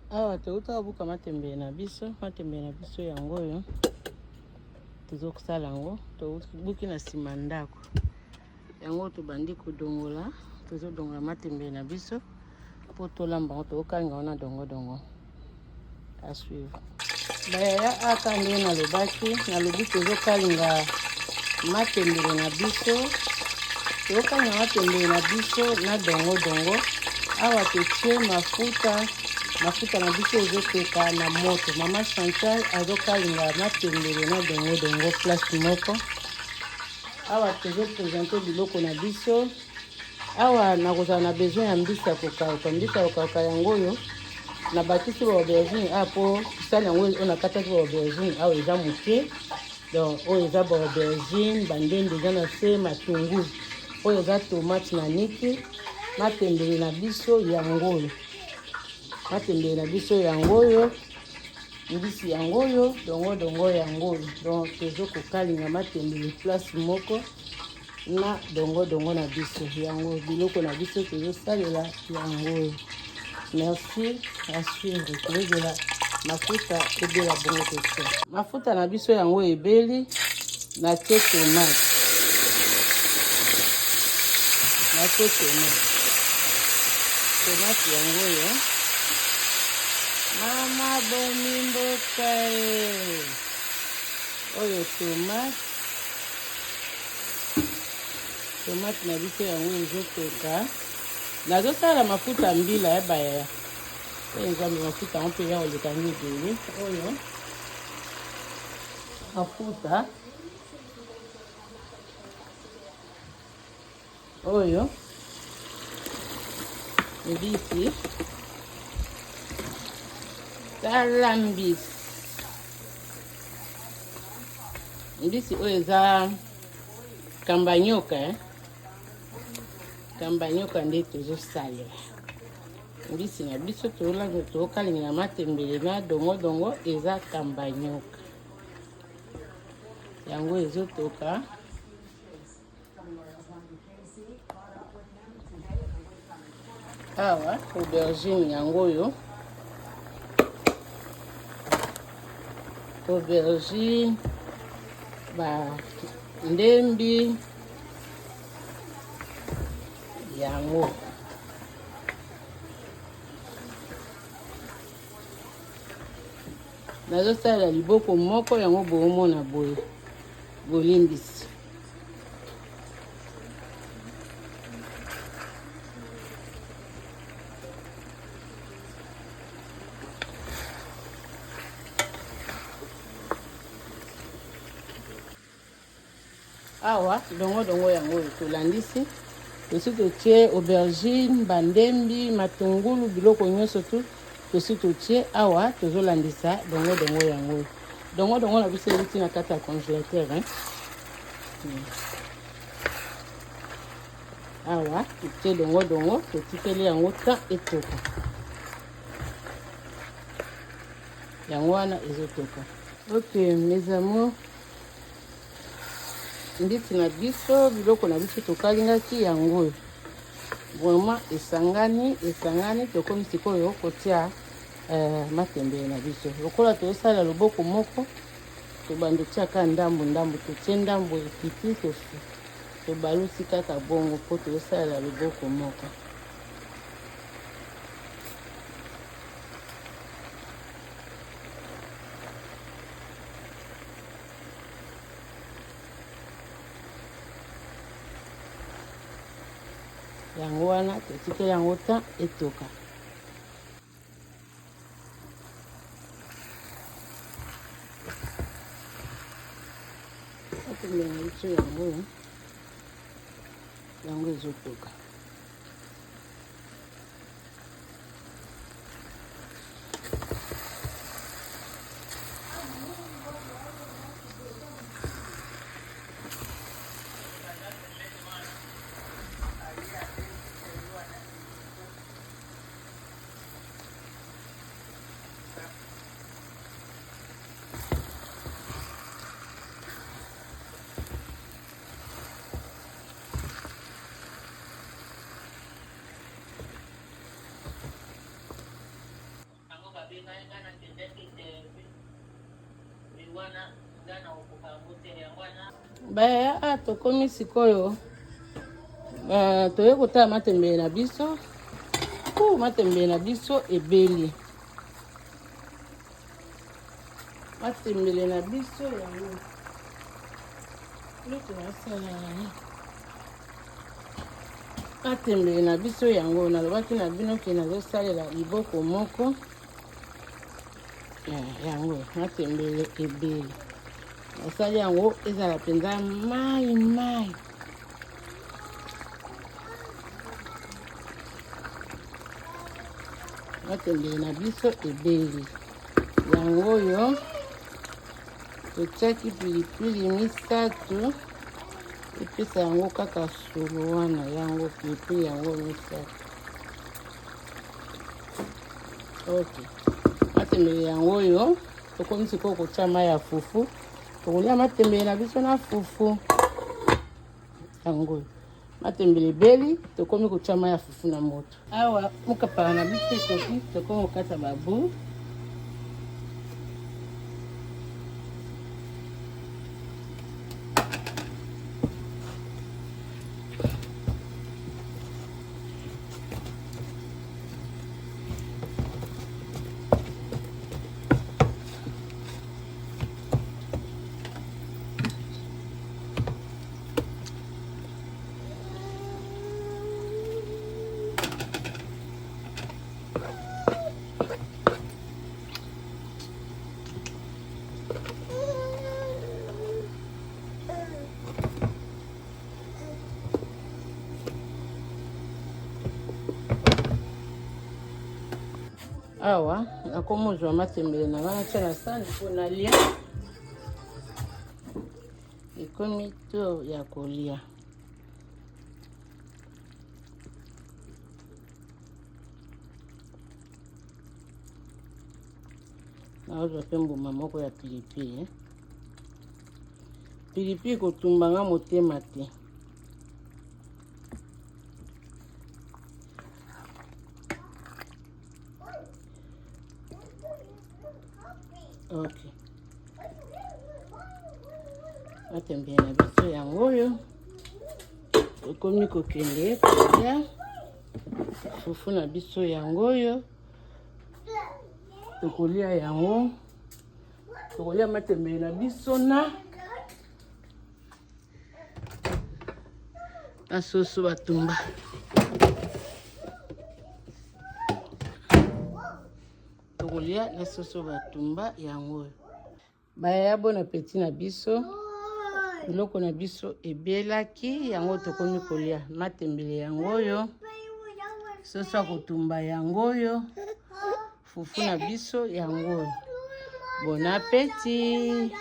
Awa touta buka matembele na biso yango oyo tozosala yango tobuki na nsima ndako yango tobandi kodongola tozodongola matembele na biso po tolamba yango tokokalinga wana dongo à suivre. Bayaya aka nde nalobi tozokalinga matembele na biso na dongo awa totie mafuta na biso ezoteka na moto. Mama Chantal azokalinga matembele na dongo place moko. Awa tozopresente biloko na biso. Awa nakozala na besoin ya mbisi ya kokauka yango oyo na batisi ba aubergine apo sali yango oyo nakataki ba aubergine awa eza moke. Donc oyo eza ba aubergine bandende eza na se matungulu oyo eza tomate na niki matembele na biso yango oyo mbisi yango oyo dongo yango oyo. Donc tozokokalinga matembele place moko na dongo na biso yango biloko na biso tozosalela yango oyo. Merci à suivre. Kozela mafuta ebela bongo te. Mafuta na biso yango ebeli na tie tomate. Tomate yango oyo. Mama boni mboka oyo tomate na biso yango ezoteka. Nazosala mafuta mbila ya bayaya. Nzambe mafuta yango mpe ya koleka ebele oyo. Mafuta oyo mbisi tala mbisi oyo eza kambanyoka nde tozosalela mbisi na biso tozokalinga matembele na dongo eza kambanyoka yango ezotoka. Awa aubergine yango oyo ba ndembi yango nazosala liboko moko yango boomona boye bolimbisi. Awa dongo yango tolandisi tosi totie aubergine bandembi matungulu biloko nyonso tu tosi totie awa tozolandisa dongo yango dongo na biso euti na kati ya congélateur awa totie dongo totikeli yango ta etoka yango wana ezotoka. Ok mes amours, nditi na biso biloko na biso tokalingaki yango vraiment esangani tokomi sikoyo kotia matembele na biso lokola tozosala loboko moko tobandi tiaka ndambu totie ndambu ekiti tobalusi kaka bongo mpo tozosala loboko moko. Yango wana totikeli yango ta etoka. Matembele na biso yango ezotoka. Baya tokomi sikoyo toye kotala matembele na biso. Matembele na biso ebeli. Matembele na biso yango. Matembele na biso yango nalobaki na bino ke nazosalela liboko moko. Yango matembele ebeli. Nasali yango ezala penza mai. Matembele na biso ebeli. Yango yo totiaki pilipili misatu. Epesa yango kaka solo wana yango pilipili yango misatu. Okay. Matembele yango yo tokomi sikoyo kotia mai ya fufu. Tokolia matembele na biso na fufu. Yango matembele beli tokomi kotia mai ya fufu na moto. Awa mokapala na biso ekoki tokomi kokata babu. Awa nakomozwa matembele na ngana tia na sani mpo nalia. Ekomi to ya kolia. Naozwa pe mbuma moko ya pilipili. Pilipili kotumbanga motema te. Okay. Matembele na biso yango yo tokomi kokende kolia. Fufu na biso yango yo tokolia yango. Tokolia matembele na biso na soso batumba. Tokolia na soso batumba yango. Baya bon appétit na biso. Biloko na biso ebelaki yango tokomi kolia matembele yango yo. Soso kotumba yango yo. Fufu na biso yango. Bon appétit.